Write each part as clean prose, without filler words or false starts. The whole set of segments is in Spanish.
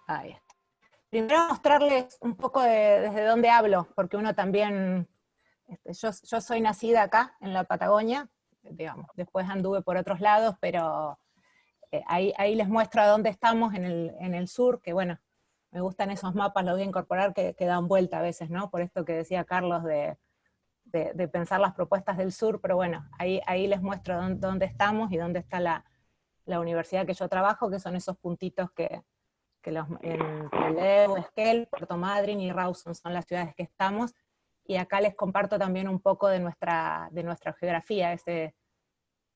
Ahí está. Primero mostrarles un poco desde dónde hablo, porque uno también, yo soy nacida acá, en la Patagonia, digamos, después anduve por otros lados, pero ahí les muestro a dónde estamos en el sur, que bueno, me gustan esos mapas, los voy a incorporar, que dan vuelta a veces, ¿no? Por esto que decía Carlos de pensar las propuestas del sur, pero bueno, ahí les muestro dónde estamos y dónde está la universidad que yo trabajo, que son esos puntitos que en Trelew, Esquel, Puerto Madryn y Rawson son las ciudades que estamos, y acá les comparto también un poco de nuestra geografía. Este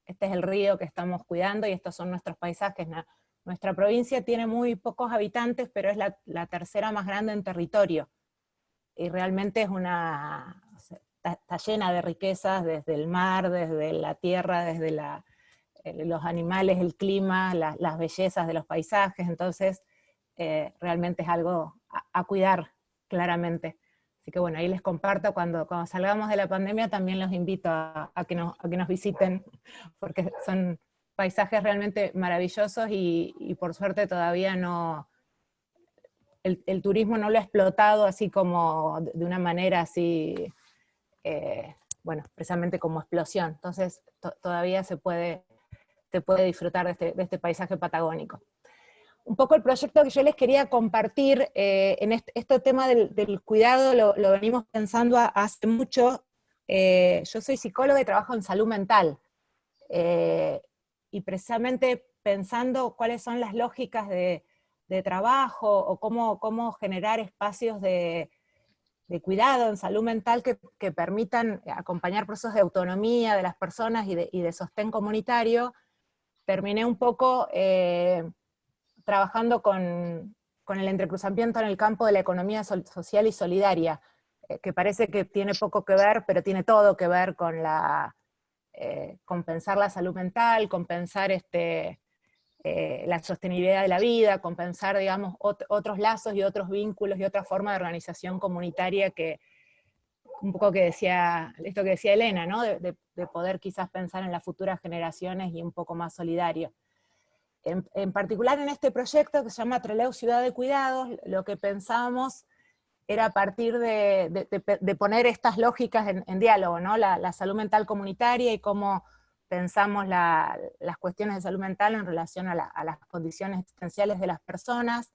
es el río que estamos cuidando y estos son nuestros paisajes. Nuestra provincia tiene muy pocos habitantes, pero es la tercera más grande en territorio, y realmente es está llena de riquezas, desde el mar, desde la tierra, desde los animales, el clima, las bellezas de los paisajes. Entonces realmente es algo a cuidar, claramente. Así que bueno, ahí les comparto, cuando salgamos de la pandemia también los invito a que nos visiten, porque son paisajes realmente maravillosos, y por suerte todavía no, el turismo no lo ha explotado así como de una manera así, bueno, precisamente como explosión. Entonces todavía se puede disfrutar de este paisaje patagónico. Un poco el proyecto que yo les quería compartir, en este tema del cuidado, lo venimos pensando hace mucho. Yo soy psicóloga y trabajo en salud mental, y precisamente pensando cuáles son las lógicas de trabajo, o cómo generar espacios de cuidado en salud mental que permitan acompañar procesos de autonomía de las personas y de sostén comunitario. Terminé un poco trabajando con el entrecruzamiento en el campo de la economía social y solidaria, que parece que tiene poco que ver, pero tiene todo que ver con pensar la salud mental, con pensar la sostenibilidad de la vida, con pensar, digamos, otros lazos y otros vínculos y otra forma de organización comunitaria, que un poco esto que decía Elena, ¿no? De poder quizás pensar en las futuras generaciones y un poco más solidario. En particular en este proyecto que se llama Trelew Ciudad de Cuidados, lo que pensábamos era a partir de poner estas lógicas en diálogo, ¿no? La salud mental comunitaria y cómo pensamos las cuestiones de salud mental en relación a las condiciones existenciales de las personas,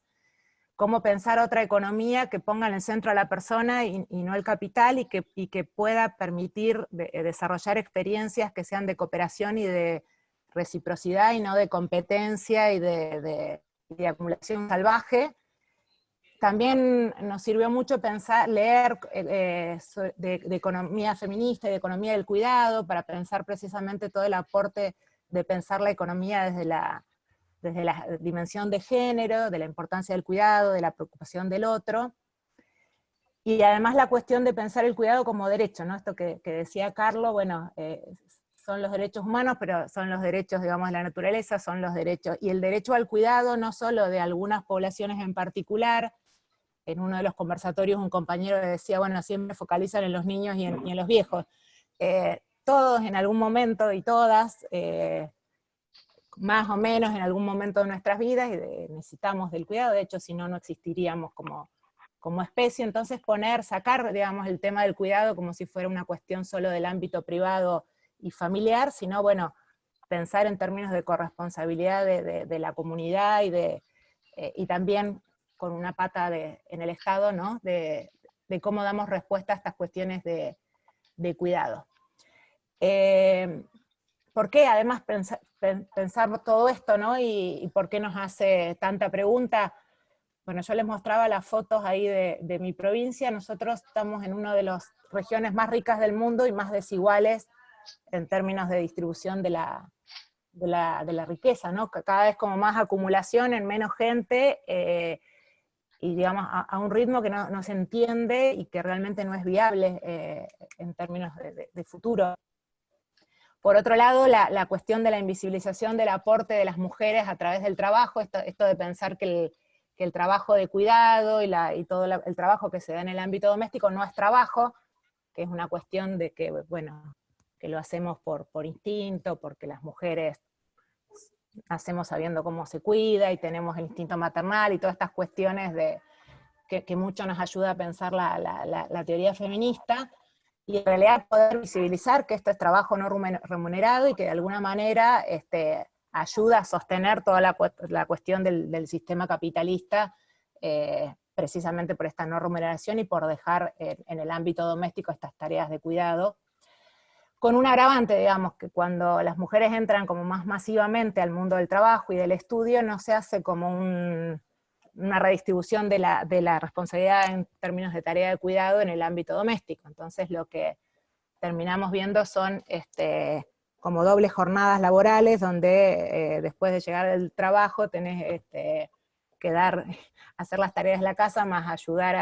cómo pensar otra economía que ponga en el centro a la persona y no el capital, y que pueda permitir desarrollar experiencias que sean de cooperación y de reciprocidad, y no de competencia y de acumulación salvaje. También nos sirvió mucho leer de economía feminista y de economía del cuidado, para pensar precisamente todo el aporte de pensar la economía desde la dimensión de género, de la importancia del cuidado, de la preocupación del otro, y además la cuestión de pensar el cuidado como derecho, ¿no? Esto que decía Carlos, bueno, son los derechos humanos, pero son los derechos, digamos, de la naturaleza, son los derechos, y el derecho al cuidado no solo de algunas poblaciones en particular. En uno de los conversatorios un compañero decía, bueno, siempre focalizan en los niños y en los viejos. Todos en algún momento, y todas, más o menos en algún momento de nuestras vidas, y necesitamos del cuidado. De hecho, si no, no existiríamos como especie. Entonces sacar, digamos, el tema del cuidado como si fuera una cuestión solo del ámbito privado y familiar, sino, bueno, pensar en términos de corresponsabilidad de la comunidad, y también con una pata en el Estado, ¿no? De cómo damos respuesta a estas cuestiones de cuidado. ¿Por qué además pensar todo esto, ¿no? Y por qué nos hace tanta pregunta? Bueno, yo les mostraba las fotos ahí de mi provincia. Nosotros estamos en una de las regiones más ricas del mundo y más desiguales en términos de distribución de la riqueza, ¿no? Cada vez como más acumulación en menos gente, y digamos a un ritmo que no se entiende y que realmente no es viable en términos de futuro. Por otro lado, la cuestión de la invisibilización del aporte de las mujeres a través del trabajo, esto de pensar que el trabajo de cuidado y todo el trabajo que se da en el ámbito doméstico no es trabajo, que es una cuestión de que, bueno, que lo hacemos por instinto, porque las mujeres nacemos sabiendo cómo se cuida, y tenemos el instinto maternal, y todas estas cuestiones que mucho nos ayuda a pensar la teoría feminista, y en realidad poder visibilizar que esto es trabajo no remunerado, y que de alguna manera ayuda a sostener toda la cuestión del sistema capitalista, precisamente por esta no remuneración y por dejar en el ámbito doméstico estas tareas de cuidado, con un agravante, digamos, que cuando las mujeres entran como más masivamente al mundo del trabajo y del estudio, no se hace como una redistribución de la responsabilidad en términos de tarea de cuidado en el ámbito doméstico. Entonces lo que terminamos viendo son como dobles jornadas laborales, donde después de llegar del trabajo tenés que hacer las tareas de la casa, más ayudar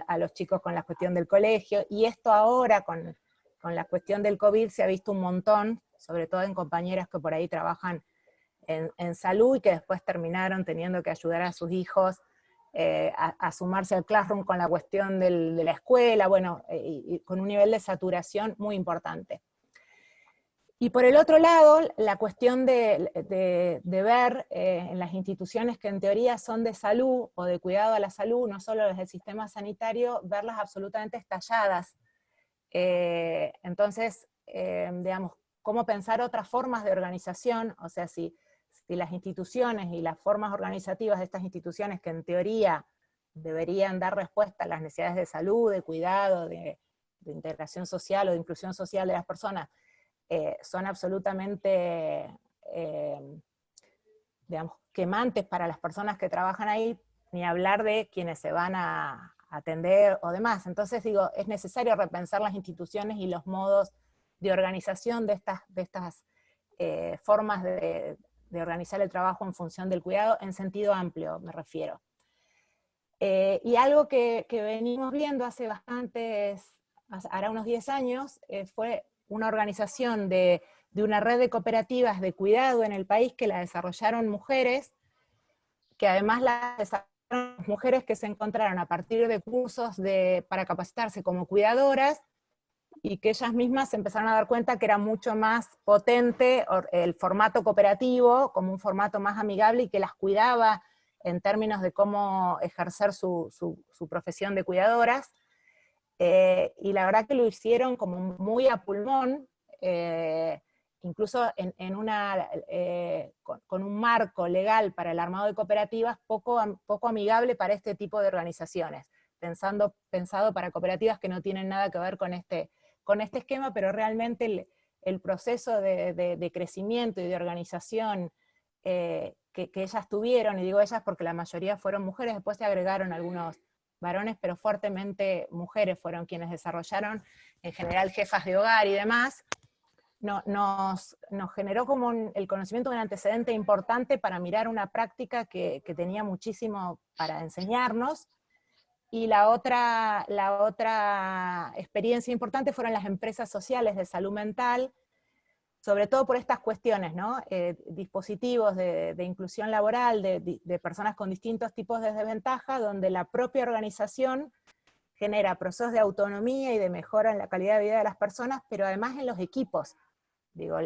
a los chicos con la cuestión del colegio, y esto ahora con la cuestión del COVID se ha visto un montón, sobre todo en compañeras que por ahí trabajan en salud, y que después terminaron teniendo que ayudar a sus hijos a sumarse al Classroom con la cuestión de la escuela, bueno, y con un nivel de saturación muy importante. Y por el otro lado, la cuestión de ver en las instituciones que en teoría son de salud o de cuidado a la salud, no solo desde el sistema sanitario, verlas absolutamente estalladas. Entonces, digamos, cómo pensar otras formas de organización, o sea, si las instituciones y las formas organizativas de estas instituciones que en teoría deberían dar respuesta a las necesidades de salud, de cuidado, de integración social o de inclusión social de las personas, son absolutamente, digamos, quemantes para las personas que trabajan ahí, ni hablar de quienes se van a atender o demás. Entonces digo, es necesario repensar las instituciones y los modos de organización de estas formas de organizar el trabajo en función del cuidado, en sentido amplio me refiero. Y algo que venimos viendo hará unos 10 años, fue una organización de una red de cooperativas de cuidado en el país que la desarrollaron mujeres, que además la desarrollaron mujeres que se encontraron a partir de cursos para capacitarse como cuidadoras, y que ellas mismas se empezaron a dar cuenta que era mucho más potente el formato cooperativo, como un formato más amigable, y que las cuidaba en términos de cómo ejercer su profesión de cuidadoras, y la verdad que lo hicieron como muy a pulmón, incluso con un marco legal para el armado de cooperativas poco amigable para este tipo de organizaciones, pensado para cooperativas que no tienen nada que ver con este esquema, pero realmente el proceso de crecimiento y de organización que ellas tuvieron, y digo ellas porque la mayoría fueron mujeres, después se agregaron algunos varones, pero fuertemente mujeres fueron quienes desarrollaron, en general jefas de hogar y demás, nos generó como el conocimiento de un antecedente importante para mirar una práctica que tenía muchísimo para enseñarnos. Y la otra experiencia importante fueron las empresas sociales de salud mental, sobre todo por estas cuestiones, ¿no? Dispositivos de inclusión laboral de personas con distintos tipos de desventaja, donde la propia organización genera procesos de autonomía y de mejora en la calidad de vida de las personas, pero además en los equipos. Digo,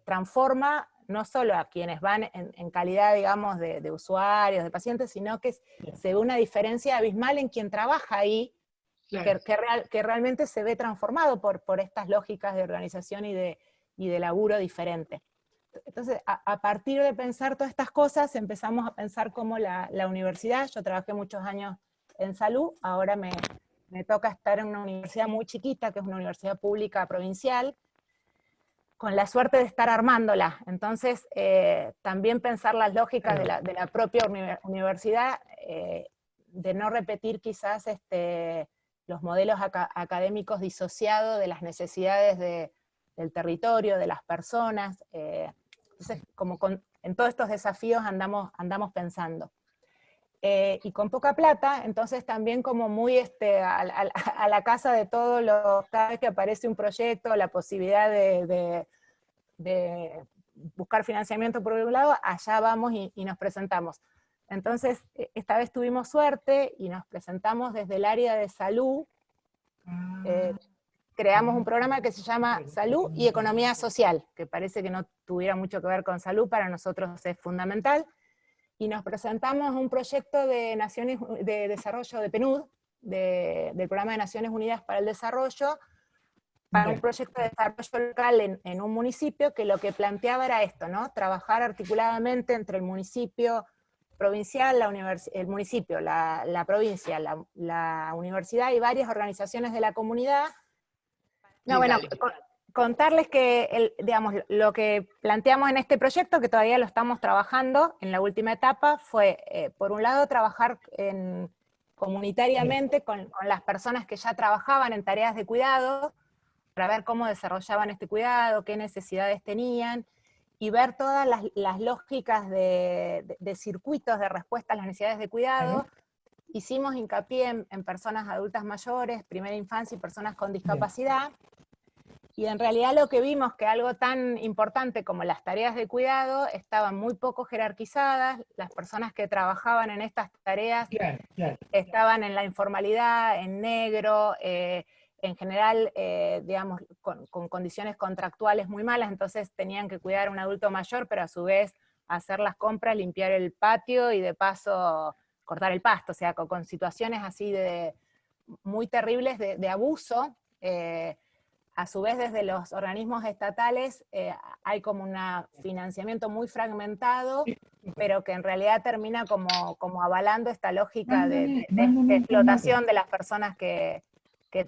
transforma no solo a quienes van en calidad, digamos, de usuarios, de pacientes, sino que se ve una diferencia abismal en quien trabaja ahí, claro, que realmente se ve transformado por estas lógicas de organización y de laburo diferente. Entonces, a partir de pensar todas estas cosas, empezamos a pensar cómo la universidad, yo trabajé muchos años en salud, ahora me toca estar en una universidad muy chiquita, que es una universidad pública provincial, con la suerte de estar armándola. Entonces, también pensar las lógicas de la propia universidad, de no repetir quizás los modelos académicos disociados de las necesidades del territorio, de las personas. Entonces, como en todos estos desafíos andamos pensando. Y con poca plata, entonces también como muy a la casa de todos cada vez que aparece un proyecto, la posibilidad de buscar financiamiento por un lado, allá vamos y nos presentamos. Entonces, esta vez tuvimos suerte y nos presentamos desde el área de salud, creamos un programa que se llama Salud y Economía Social, que parece que no tuviera mucho que ver con salud, para nosotros es fundamental, y nos presentamos un proyecto de desarrollo de PNUD, del Programa de Naciones Unidas para el Desarrollo, para un proyecto de desarrollo local en un municipio, que lo que planteaba era esto, ¿no? Trabajar articuladamente entre el municipio provincial, el municipio, la provincia, la universidad y varias organizaciones de la comunidad. No, bueno, contarles que, digamos, lo que planteamos en este proyecto, que todavía lo estamos trabajando en la última etapa, fue, por un lado, trabajar comunitariamente con las personas que ya trabajaban en tareas de cuidado, para ver cómo desarrollaban este cuidado, qué necesidades tenían, y ver todas las lógicas de circuitos de respuesta a las necesidades de cuidado. Hicimos hincapié en personas adultas mayores, primera infancia y personas con discapacidad, y en realidad lo que vimos que algo tan importante como las tareas de cuidado estaban muy poco jerarquizadas, las personas que trabajaban en estas tareas estaban en la informalidad, en negro, en general, digamos, con condiciones contractuales muy malas, entonces tenían que cuidar a un adulto mayor, pero a su vez hacer las compras, limpiar el patio y de paso cortar el pasto, o sea, con situaciones así muy terribles de abuso. A su vez, desde los organismos estatales hay como un financiamiento muy fragmentado, pero que en realidad termina como avalando esta lógica de explotación de las personas que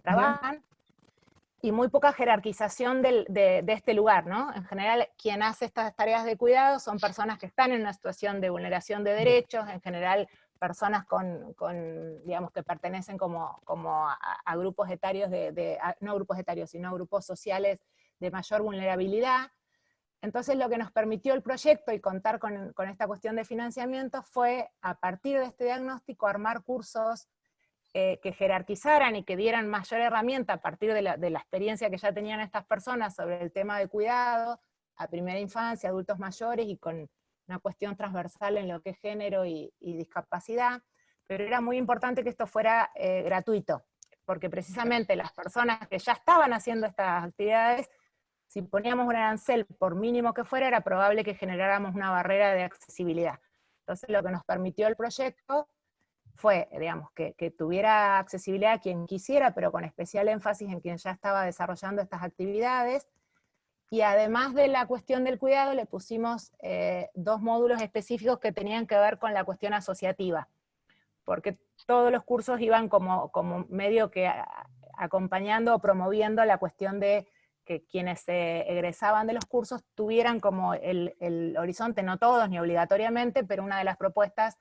trabajan, y muy poca jerarquización de este lugar, ¿no? En general, quien hace estas tareas de cuidado son personas que están en una situación de vulneración de derechos, en general personas digamos, que pertenecen como a grupos etarios, no grupos etarios, sino a grupos sociales de mayor vulnerabilidad. Entonces lo que nos permitió el proyecto y contar con esta cuestión de financiamiento fue, a partir de este diagnóstico, armar cursos que jerarquizaran y que dieran mayor herramienta a partir de la experiencia que ya tenían estas personas sobre el tema de cuidado, a primera infancia, adultos mayores, y con una cuestión transversal en lo que es género y discapacidad, pero era muy importante que esto fuera gratuito, porque precisamente las personas que ya estaban haciendo estas actividades, si poníamos un arancel, por mínimo que fuera, era probable que generáramos una barrera de accesibilidad. Entonces lo que nos permitió el proyecto fue, digamos, que tuviera accesibilidad a quien quisiera, pero con especial énfasis en quien ya estaba desarrollando estas actividades. Y además de la cuestión del cuidado, le pusimos 2 módulos específicos que tenían que ver con la cuestión asociativa, porque todos los cursos iban como medio que acompañando o promoviendo la cuestión de que quienes se egresaban de los cursos tuvieran como el horizonte, no todos ni obligatoriamente, pero una de las propuestas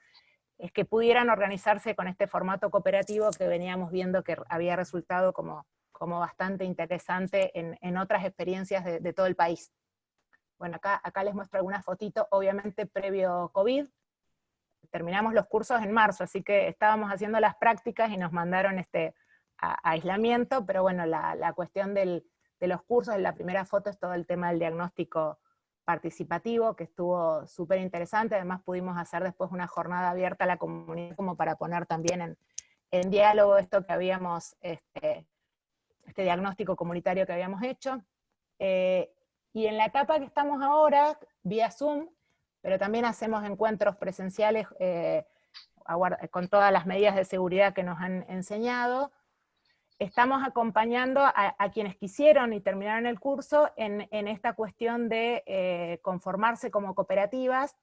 es que pudieran organizarse con este formato cooperativo que veníamos viendo que había resultado como bastante interesante en otras experiencias de todo el país. Bueno, acá les muestro algunas fotitos, obviamente previo COVID. Terminamos los cursos en marzo, así que estábamos haciendo las prácticas y nos mandaron a aislamiento, pero bueno, la cuestión de los cursos, en la primera foto es todo el tema del diagnóstico participativo, que estuvo súper interesante. Además pudimos hacer después una jornada abierta a la comunidad como para poner también en diálogo esto que habíamos, este diagnóstico comunitario que habíamos hecho. Y en la etapa que estamos ahora, vía Zoom, pero también hacemos encuentros presenciales con todas las medidas de seguridad que nos han enseñado. Estamos acompañando a quienes quisieron y terminaron el curso en esta cuestión de conformarse como cooperativas,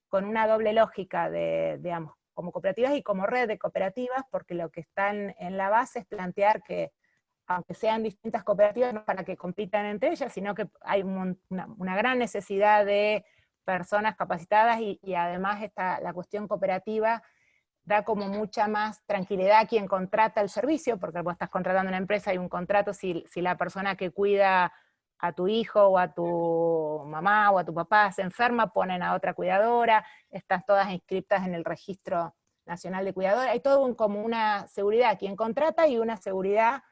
con una doble lógica digamos, como cooperativas y como red de cooperativas, porque lo que está en la base es plantear que, aunque sean distintas cooperativas, no para que compitan entre ellas, sino que hay una gran necesidad de personas capacitadas, y además la cuestión cooperativa da como mucha más tranquilidad a quien contrata el servicio, porque vos estás contratando una empresa, hay un contrato, si la persona que cuida a tu hijo o a tu mamá o a tu papá se enferma, ponen a otra cuidadora, están todas inscritas en el Registro Nacional de Cuidadores, hay todo como una seguridad a quien contrata y una seguridad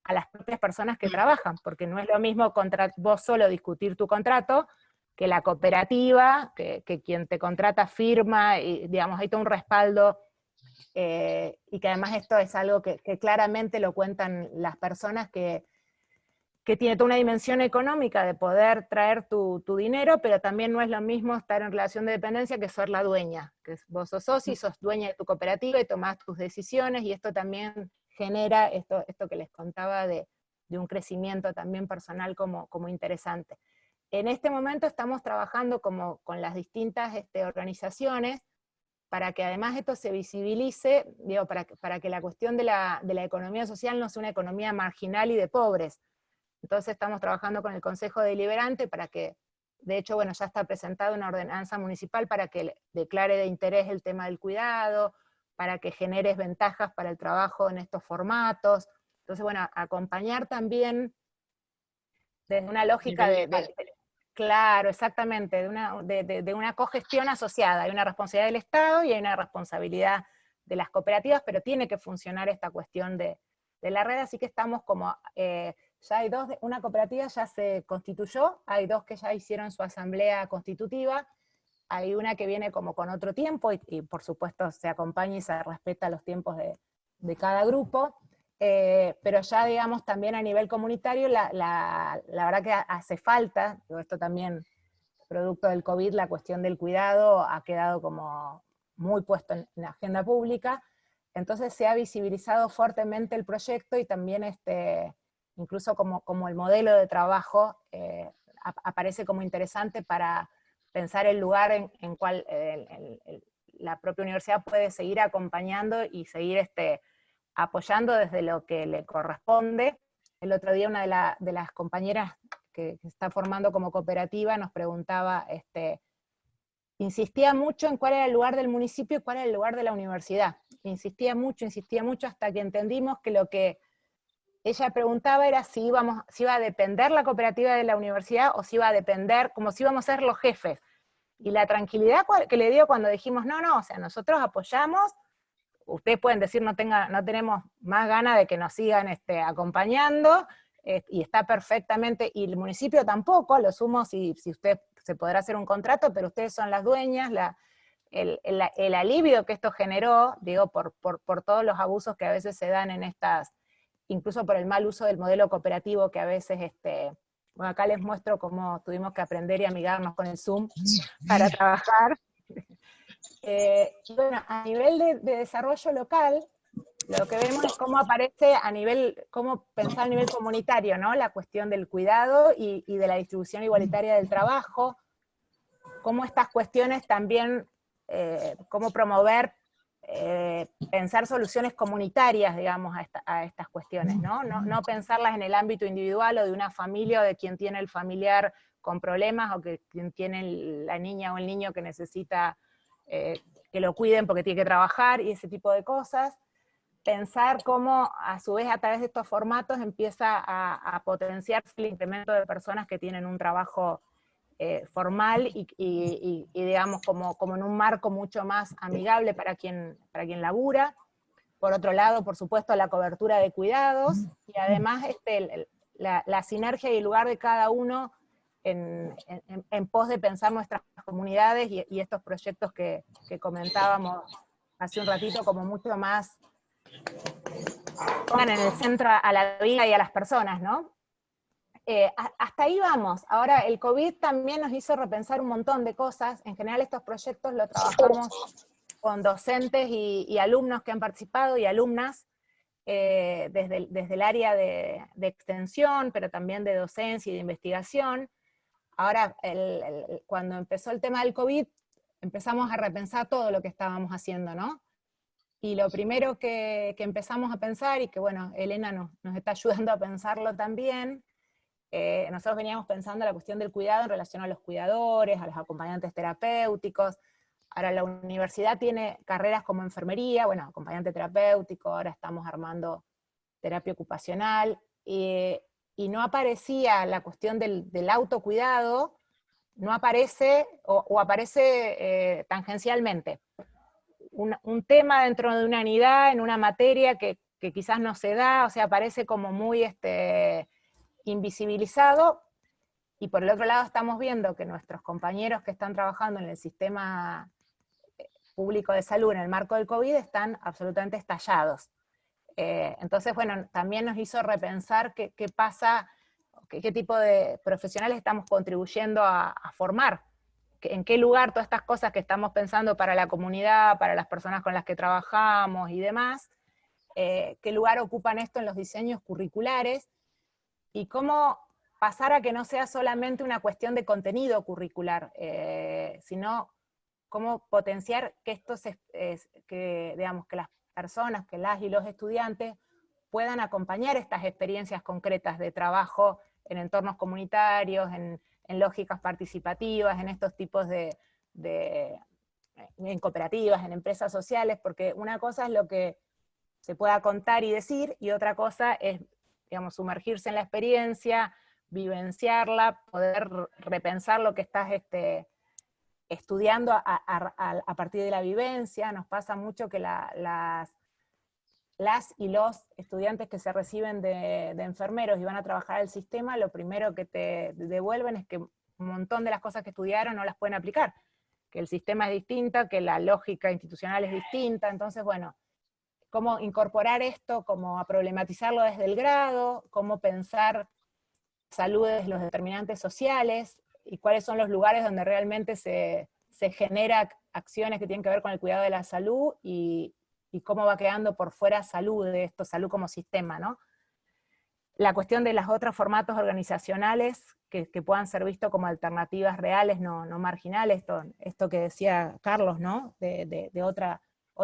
a las propias personas que trabajan, porque no es lo mismo vos solo discutir tu contrato, que la cooperativa, que quien te contrata firma, y digamos, hay todo un respaldo, y que además esto es algo que claramente lo cuentan las personas que que tiene toda una dimensión económica de poder traer tu dinero, pero también no es lo mismo estar en relación de dependencia que ser la dueña, que vos sos socio y sos dueña de tu cooperativa y tomás tus decisiones, y esto también genera esto que les contaba de un crecimiento también personal como interesante. En este momento estamos trabajando con las distintas organizaciones, para que además esto se visibilice, digo, para que la cuestión de la economía social no sea una economía marginal y de pobres. Entonces estamos trabajando con el Consejo Deliberante para que, de hecho, bueno, ya está presentada una ordenanza municipal para que declare de interés el tema del cuidado, para que genere ventajas para el trabajo en estos formatos. Entonces, bueno, acompañar también desde una lógica claro, exactamente, de una cogestión asociada. Hay una responsabilidad del Estado y hay una responsabilidad de las cooperativas, pero tiene que funcionar esta cuestión de la red, así que estamos como, ya hay dos, una cooperativa ya se constituyó, hay dos que ya hicieron su asamblea constitutiva, hay una que viene como con otro tiempo, y por supuesto se acompaña y se respeta los tiempos de cada grupo, pero ya digamos también a nivel comunitario, la verdad que hace falta, esto también producto del COVID, la cuestión del cuidado ha quedado como muy puesto en la agenda pública, entonces se ha visibilizado fuertemente el proyecto, y también incluso como el modelo de trabajo aparece como interesante para pensar el lugar en cual la propia universidad puede seguir acompañando y seguir apoyando desde lo que le corresponde. El otro día una de las compañeras que está formando como cooperativa nos preguntaba, insistía mucho en cuál era el lugar del municipio y cuál era el lugar de la universidad. Insistía mucho, hasta que entendimos que lo que ella preguntaba era si iba a depender la cooperativa de la universidad, o si iba a depender, como si íbamos a ser los jefes. Y la tranquilidad que le dio cuando dijimos, no, o sea, nosotros apoyamos, ustedes pueden decir no tenemos más ganas de que nos sigan acompañando, y está perfectamente, y el municipio tampoco, a lo sumo si usted se podrá hacer un contrato, pero ustedes son las dueñas, el alivio que esto generó, digo, por todos los abusos que a veces se dan en estas, incluso por el mal uso del modelo cooperativo que a veces, bueno, acá les muestro cómo tuvimos que aprender y amigarnos con el Zoom para trabajar. Bueno, a nivel de desarrollo local, lo que vemos es cómo aparece cómo pensar a nivel comunitario, ¿no? La cuestión del cuidado y de la distribución igualitaria del trabajo, cómo estas cuestiones también, cómo promover, pensar soluciones comunitarias, digamos, a estas cuestiones, ¿no? No pensarlas en el ámbito individual o de una familia, o de quien tiene el familiar con problemas, o que quien tiene la niña o el niño que necesita que lo cuiden porque tiene que trabajar, y ese tipo de cosas. Pensar cómo, a su vez, a través de estos formatos empieza a potenciarse el incremento de personas que tienen un trabajo formal y digamos, como en un marco mucho más amigable para quien labura. Por otro lado, por supuesto, la cobertura de cuidados, y además la sinergia y el lugar de cada uno en pos de pensar nuestras comunidades y estos proyectos que comentábamos hace un ratito, como mucho más pongan en el centro a la vida y a las personas, ¿no? Hasta ahí vamos. Ahora, el COVID también nos hizo repensar un montón de cosas. En general, estos proyectos lo trabajamos con docentes y alumnos que han participado, y alumnas, desde el área de extensión, pero también de docencia y de investigación. Ahora, cuando empezó el tema del COVID, empezamos a repensar todo lo que estábamos haciendo, ¿no? Y lo primero que empezamos a pensar, y que bueno, Elena nos está ayudando a pensarlo también, nosotros veníamos pensando la cuestión del cuidado en relación a los cuidadores, a los acompañantes terapéuticos. Ahora la universidad tiene carreras como enfermería, bueno, acompañante terapéutico, ahora estamos armando terapia ocupacional, y no aparecía la cuestión del autocuidado, no aparece, o aparece tangencialmente. Un tema dentro de una unidad, en una materia que quizás no se da, o sea, aparece como muy invisibilizado, y por el otro lado estamos viendo que nuestros compañeros que están trabajando en el sistema público de salud en el marco del COVID están absolutamente estallados. Entonces, bueno, también nos hizo repensar qué pasa, qué tipo de profesionales estamos contribuyendo a formar, en qué lugar todas estas cosas que estamos pensando para la comunidad, para las personas con las que trabajamos y demás, qué lugar ocupan esto en los diseños curriculares, y cómo pasar a que no sea solamente una cuestión de contenido curricular, sino cómo potenciar que digamos, que las personas, que las y los estudiantes puedan acompañar estas experiencias concretas de trabajo en entornos comunitarios, en lógicas participativas, en estos tipos en cooperativas, en empresas sociales, porque una cosa es lo que se pueda contar y decir, y otra cosa es, digamos, sumergirse en la experiencia, vivenciarla, poder repensar lo que estás estudiando a partir de la vivencia. Nos pasa mucho que las y los estudiantes que se reciben de enfermeros y van a trabajar al sistema, lo primero que te devuelven es que un montón de las cosas que estudiaron no las pueden aplicar, que el sistema es distinto, que la lógica institucional es distinta. Entonces, bueno, cómo incorporar esto, cómo a problematizarlo desde el grado, cómo pensar salud desde los determinantes sociales, y cuáles son los lugares donde realmente se genera acciones que tienen que ver con el cuidado de la salud, y cómo va quedando por fuera salud de esto, salud como sistema, ¿no? La cuestión de los otros formatos organizacionales que puedan ser vistos como alternativas reales, no marginales, esto que decía Carlos, ¿no? De otra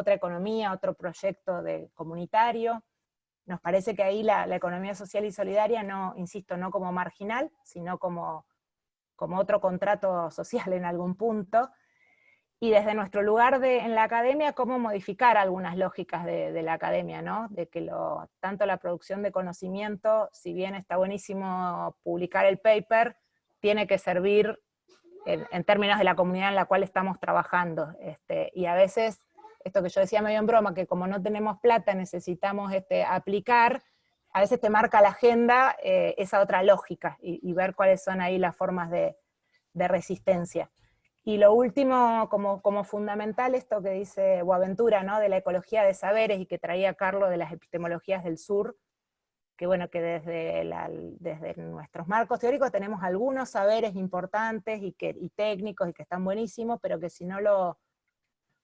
economía, otro proyecto comunitario. Nos parece que ahí la economía social y solidaria, no, insisto, no como marginal, sino como otro contrato social en algún punto. Y desde nuestro lugar en la academia, cómo modificar algunas lógicas de la academia, ¿no? De que tanto la producción de conocimiento, si bien está buenísimo publicar el paper, tiene que servir en términos de la comunidad en la cual estamos trabajando. Y a veces, esto que yo decía medio en broma, que como no tenemos plata, necesitamos aplicar, a veces te marca la agenda esa otra lógica, y ver cuáles son ahí las formas de resistencia. Y lo último, como fundamental, esto que dice Boaventura, ¿no? De la ecología de saberes, y que traía Carlos de las epistemologías del sur, que bueno, que desde nuestros marcos teóricos tenemos algunos saberes importantes y técnicos, y que están buenísimos, pero que si no lo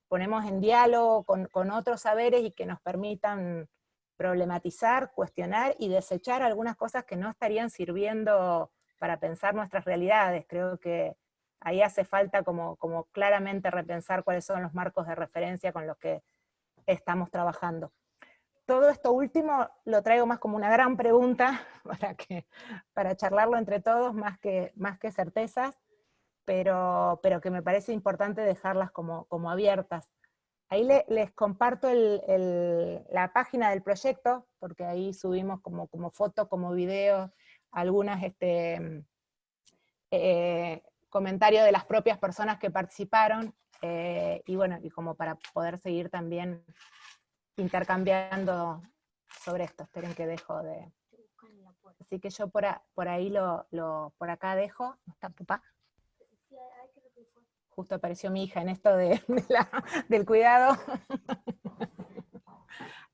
ponemos en diálogo con otros saberes, y que nos permitan problematizar, cuestionar y desechar algunas cosas que no estarían sirviendo para pensar nuestras realidades. Creo que ahí hace falta como claramente repensar cuáles son los marcos de referencia con los que estamos trabajando. Todo esto último lo traigo más como una gran pregunta para charlarlo entre todos, más que certezas, pero que me parece importante dejarlas como abiertas. Ahí les comparto la página del proyecto, porque ahí subimos como fotos, como videos, algunas comentarios de las propias personas que participaron, y bueno, y como para poder seguir también intercambiando sobre esto. Esperen que dejo de... Así que yo por ahí por acá dejo. ¿No está papá? Justo apareció mi hija en esto del cuidado.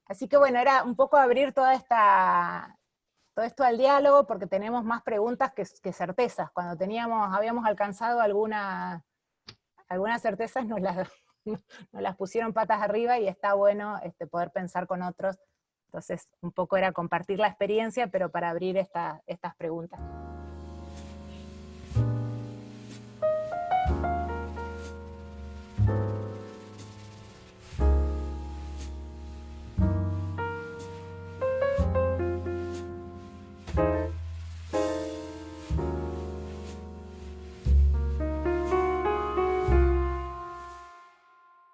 Así que bueno, era un poco abrir todo esto al diálogo, porque tenemos más preguntas que certezas. Cuando habíamos alcanzado algunas certezas, nos las pusieron patas arriba, y está bueno poder pensar con otros. Entonces, un poco era compartir la experiencia, pero para abrir estas preguntas.